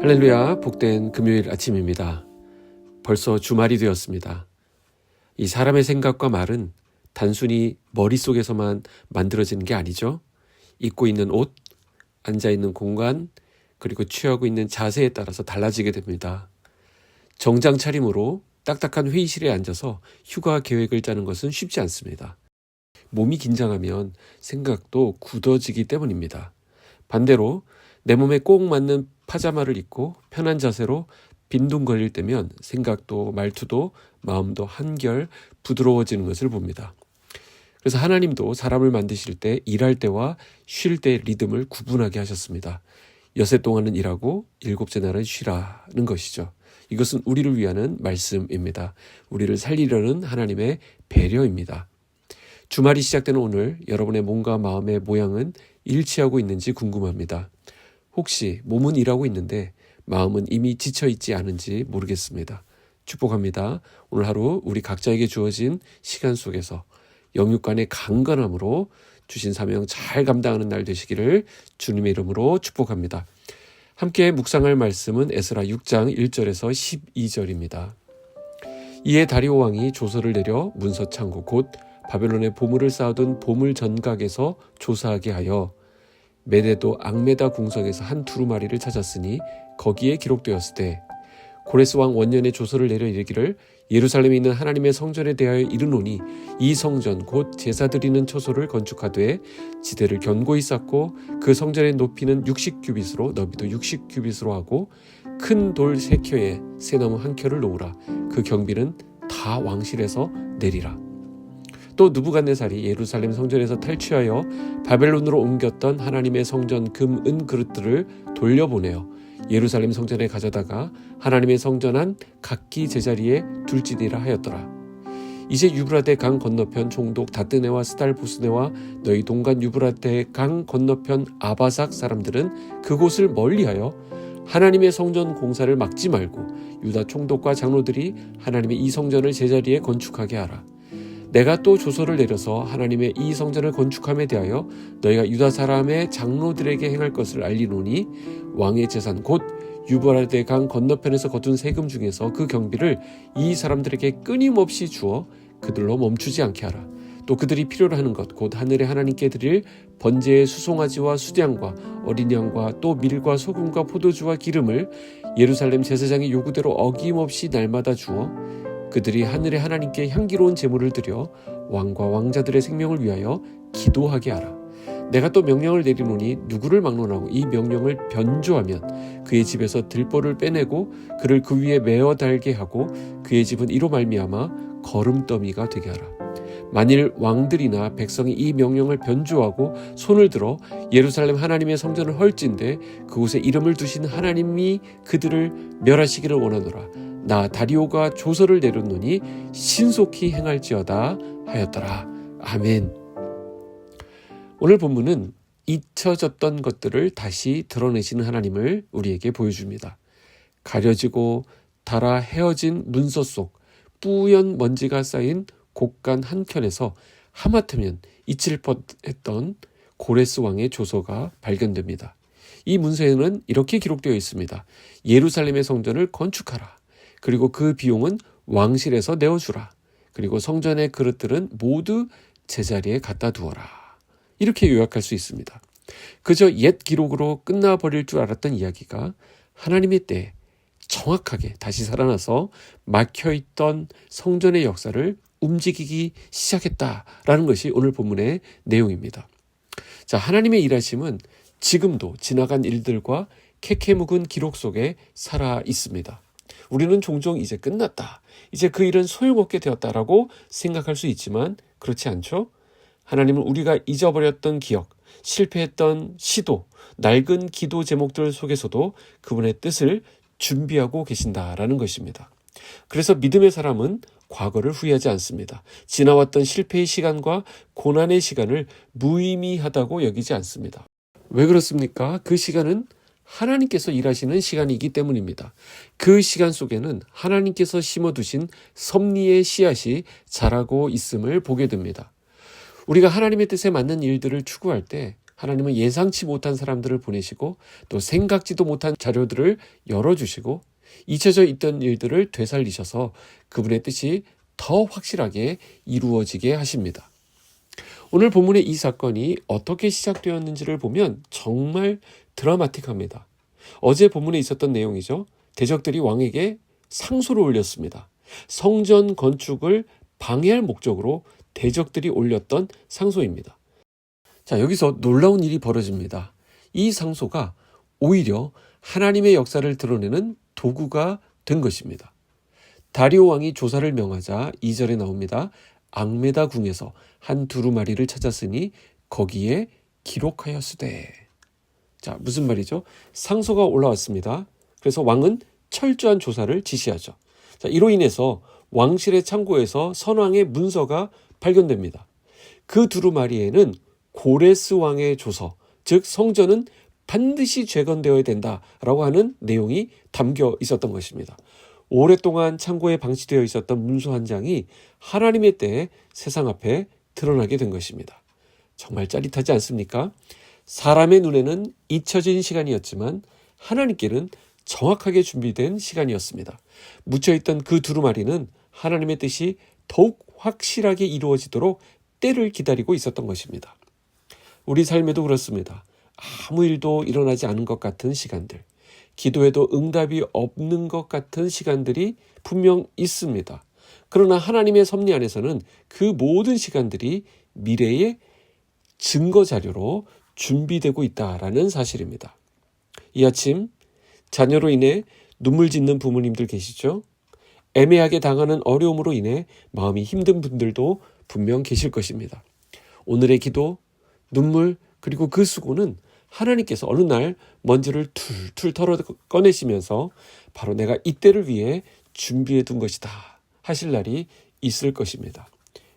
할렐루야, 복된 금요일 아침입니다. 벌써 주말이 되었습니다. 이 사람의 생각과 말은 단순히 머릿속에서만 만들어지는 게 아니죠. 입고 있는 옷, 앉아있는 공간, 그리고 취하고 있는 자세에 따라서 달라지게 됩니다. 정장 차림으로 딱딱한 회의실에 앉아서 휴가 계획을 짜는 것은 쉽지 않습니다. 몸이 긴장하면 생각도 굳어지기 때문입니다. 반대로 내 몸에 꼭 맞는 파자마를 입고 편한 자세로 빈둥거릴 때면 생각도 말투도 마음도 한결 부드러워지는 것을 봅니다. 그래서 하나님도 사람을 만드실 때 일할 때와 쉴 때 리듬을 구분하게 하셨습니다. 여섯 동안은 일하고 일곱째 날은 쉬라는 것이죠. 이것은 우리를 위하는 말씀입니다. 우리를 살리려는 하나님의 배려입니다. 주말이 시작되는 오늘 여러분의 몸과 마음의 모양은 일치하고 있는지 궁금합니다. 혹시 몸은 일하고 있는데 마음은 이미 지쳐있지 않은지 모르겠습니다. 축복합니다. 오늘 하루 우리 각자에게 주어진 시간 속에서 영육간의 강건함으로 주신 사명 잘 감당하는 날 되시기를 주님의 이름으로 축복합니다. 함께 묵상할 말씀은 에스라 6장 1절에서 12절입니다. 이에 다리오 왕이 조서를 내려 문서창고 곧 바벨론의 보물을 쌓아둔 보물 전각에서 조사하게 하여 메데도 앙메다 궁성에서 한 두루마리를 찾았으니 거기에 기록되었을 때 고레스 왕 원년에 조서를 내려 이르기를 예루살렘에 있는 하나님의 성전에 대하여 이르노니 이 성전 곧 제사 드리는 처소를 건축하되 지대를 견고히 쌓고 그 성전의 높이는 60규빗으로 너비도 60규빗으로 하고 큰 돌 3켜에 새나무 1켜를 놓으라. 그 경비는 다 왕실에서 내리라. 또 느부갓네살이 예루살렘 성전에서 탈취하여 바벨론으로 옮겼던 하나님의 성전 금, 은 그릇들을 돌려보내어 예루살렘 성전에 가져다가 하나님의 성전 안 각기 제자리에 둘지니라 하였더라. 이제 유브라데 강 건너편 총독 다뜨네와 스달보스네와 너희 동간 유브라데 강 건너편 아바삭 사람들은 그곳을 멀리하여 하나님의 성전 공사를 막지 말고 유다 총독과 장로들이 하나님의 이 성전을 제자리에 건축하게 하라. 내가 또 조서를 내려서 하나님의 이 성전을 건축함에 대하여 너희가 유다 사람의 장로들에게 행할 것을 알리노니 왕의 재산 곧 유브라데 강 건너편에서 거둔 세금 중에서 그 경비를 이 사람들에게 끊임없이 주어 그들로 멈추지 않게 하라. 또 그들이 필요로 하는 것 곧 하늘의 하나님께 드릴 번제의 수송아지와 수량과 어린 양과 또 밀과 소금과 포도주와 기름을 예루살렘 제사장의 요구대로 어김없이 날마다 주어 그들이 하늘의 하나님께 향기로운 제물을 드려 왕과 왕자들의 생명을 위하여 기도하게 하라. 내가 또 명령을 내리노니 누구를 막론하고 이 명령을 변조하면 그의 집에서 들보를 빼내고 그를 그 위에 메어 달게 하고 그의 집은 이로 말미암아 거름더미가 되게 하라. 만일 왕들이나 백성이 이 명령을 변조하고 손을 들어 예루살렘 하나님의 성전을 헐진대 그곳에 이름을 두신 하나님이 그들을 멸하시기를 원하노라. 나 다리오가 조서를 내렸노니 신속히 행할지어다 하였더라. 아멘. 오늘 본문은 잊혀졌던 것들을 다시 드러내시는 하나님을 우리에게 보여줍니다. 가려지고 닳아 헤어진 문서 속 뿌연 먼지가 쌓인 곡간 한 켠에서 하마터면 잊힐 뻔했던 고레스 왕의 조서가 발견됩니다. 이 문서에는 이렇게 기록되어 있습니다. 예루살렘의 성전을 건축하라. 그리고 그 비용은 왕실에서 내어주라. 그리고 성전의 그릇들은 모두 제자리에 갖다 두어라. 이렇게 요약할 수 있습니다. 그저 옛 기록으로 끝나버릴 줄 알았던 이야기가 하나님의 때에 정확하게 다시 살아나서 막혀있던 성전의 역사를 움직이기 시작했다라는 것이 오늘 본문의 내용입니다. 자, 하나님의 일하심은 지금도 지나간 일들과 캐캐 묵은 기록 속에 살아 있습니다. 우리는 종종 이제 끝났다, 이제 그 일은 소용없게 되었다라고 생각할 수 있지만 그렇지 않죠? 하나님은 우리가 잊어버렸던 기억, 실패했던 시도, 낡은 기도 제목들 속에서도 그분의 뜻을 준비하고 계신다라는 것입니다. 그래서 믿음의 사람은 과거를 후회하지 않습니다. 지나왔던 실패의 시간과 고난의 시간을 무의미하다고 여기지 않습니다. 왜 그렇습니까? 그 시간은 하나님께서 일하시는 시간이기 때문입니다. 그 시간 속에는 하나님께서 심어두신 섭리의 씨앗이 자라고 있음을 보게 됩니다. 우리가 하나님의 뜻에 맞는 일들을 추구할 때 하나님은 예상치 못한 사람들을 보내시고 또 생각지도 못한 자료들을 열어주시고 잊혀져 있던 일들을 되살리셔서 그분의 뜻이 더 확실하게 이루어지게 하십니다. 오늘 본문의 이 사건이 어떻게 시작되었는지를 보면 정말 드라마틱합니다. 어제 본문에 있었던 내용이죠. 대적들이 왕에게 상소를 올렸습니다. 성전 건축을 방해할 목적으로 대적들이 올렸던 상소입니다. 자, 여기서 놀라운 일이 벌어집니다. 이 상소가 오히려 하나님의 역사를 드러내는 도구가 된 것입니다. 다리오 왕이 조사를 명하자 2절에 나옵니다. 앙메다 궁에서 한 두루마리를 찾았으니 거기에 기록하였으되. 자, 무슨 말이죠? 상소가 올라왔습니다. 그래서 왕은 철저한 조사를 지시하죠. 자, 이로 인해서 왕실의 창고에서 선왕의 문서가 발견됩니다. 그 두루마리에는 고레스 왕의 조서, 즉 성전은 반드시 재건되어야 된다라고 하는 내용이 담겨 있었던 것입니다. 오랫동안 창고에 방치되어 있었던 문서 한 장이 하나님의 때에 세상 앞에 드러나게 된 것입니다. 정말 짜릿하지 않습니까? 사람의 눈에는 잊혀진 시간이었지만 하나님께는 정확하게 준비된 시간이었습니다. 묻혀있던 그 두루마리는 하나님의 뜻이 더욱 확실하게 이루어지도록 때를 기다리고 있었던 것입니다. 우리 삶에도 그렇습니다. 아무 일도 일어나지 않은 것 같은 시간들, 기도해도 응답이 없는 것 같은 시간들이 분명 있습니다. 그러나 하나님의 섭리 안에서는 그 모든 시간들이 미래의 증거 자료로 준비되고 있다라는 사실입니다. 이 아침 자녀로 인해 눈물 짓는 부모님들 계시죠? 애매하게 당하는 어려움으로 인해 마음이 힘든 분들도 분명 계실 것입니다. 오늘의 기도, 눈물, 그리고 그 수고는 하나님께서 어느 날 먼지를 툴툴 털어 꺼내시면서 바로 내가 이때를 위해 준비해 둔 것이다 하실 날이 있을 것입니다.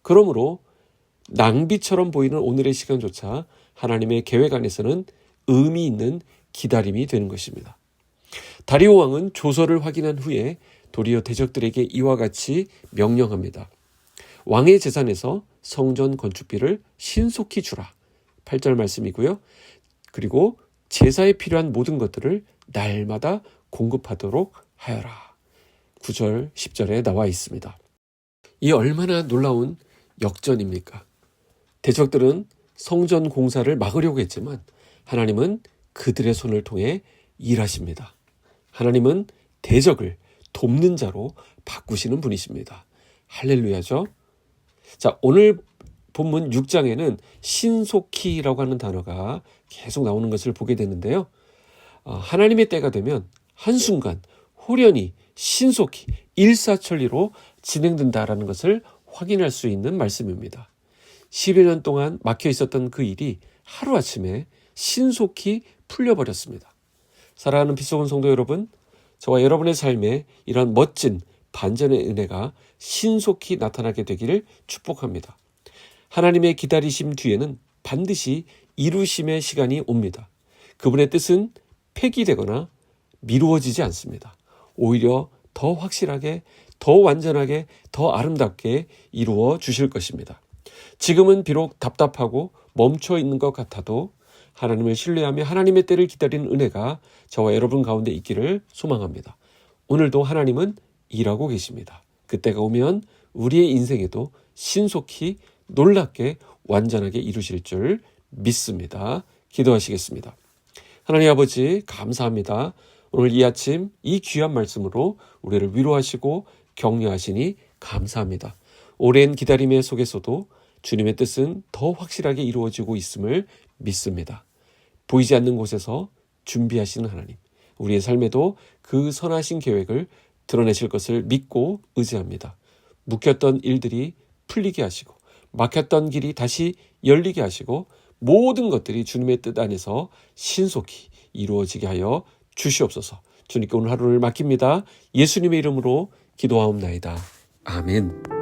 그러므로 낭비처럼 보이는 오늘의 시간조차 하나님의 계획 안에서는 의미 있는 기다림이 되는 것입니다. 다리오 왕은 조서를 확인한 후에 도리어 대적들에게 이와 같이 명령합니다. 왕의 재산에서 성전 건축비를 신속히 주라. 8절 말씀이고요. 그리고 제사에 필요한 모든 것들을 날마다 공급하도록 하여라. 9절, 10절에 나와 있습니다. 이 얼마나 놀라운 역전입니까? 대적들은 성전 공사를 막으려고 했지만 하나님은 그들의 손을 통해 일하십니다. 하나님은 대적을 돕는 자로 바꾸시는 분이십니다. 할렐루야죠. 자, 오늘 본문 6장에는 신속히라고 하는 단어가 계속 나오는 것을 보게 되는데요. 하나님의 때가 되면 한순간 호련히 신속히 일사천리로 진행된다라는 것을 확인할 수 있는 말씀입니다. 10여 년 동안 막혀 있었던 그 일이 하루아침에 신속히 풀려버렸습니다. 사랑하는 빛소금 성도 여러분, 저와 여러분의 삶에 이런 멋진 반전의 은혜가 신속히 나타나게 되기를 축복합니다. 하나님의 기다리심 뒤에는 반드시 이루심의 시간이 옵니다. 그분의 뜻은 폐기되거나 미루어지지 않습니다. 오히려 더 확실하게, 더 완전하게, 더 아름답게 이루어 주실 것입니다. 지금은 비록 답답하고 멈춰 있는 것 같아도 하나님을 신뢰하며 하나님의 때를 기다리는 은혜가 저와 여러분 가운데 있기를 소망합니다. 오늘도 하나님은 일하고 계십니다. 그때가 오면 우리의 인생에도 신속히 놀랍게 완전하게 이루실 줄 믿습니다. 기도하시겠습니다. 하나님 아버지 감사합니다. 오늘 이 아침 이 귀한 말씀으로 우리를 위로하시고 격려하시니 감사합니다. 오랜 기다림의 속에서도 주님의 뜻은 더 확실하게 이루어지고 있음을 믿습니다. 보이지 않는 곳에서 준비하시는 하나님, 우리의 삶에도 그 선하신 계획을 드러내실 것을 믿고 의지합니다. 묶였던 일들이 풀리게 하시고 막혔던 길이 다시 열리게 하시고 모든 것들이 주님의 뜻 안에서 신속히 이루어지게 하여 주시옵소서. 주님께 오늘 하루를 맡깁니다. 예수님의 이름으로 기도하옵나이다. 아멘.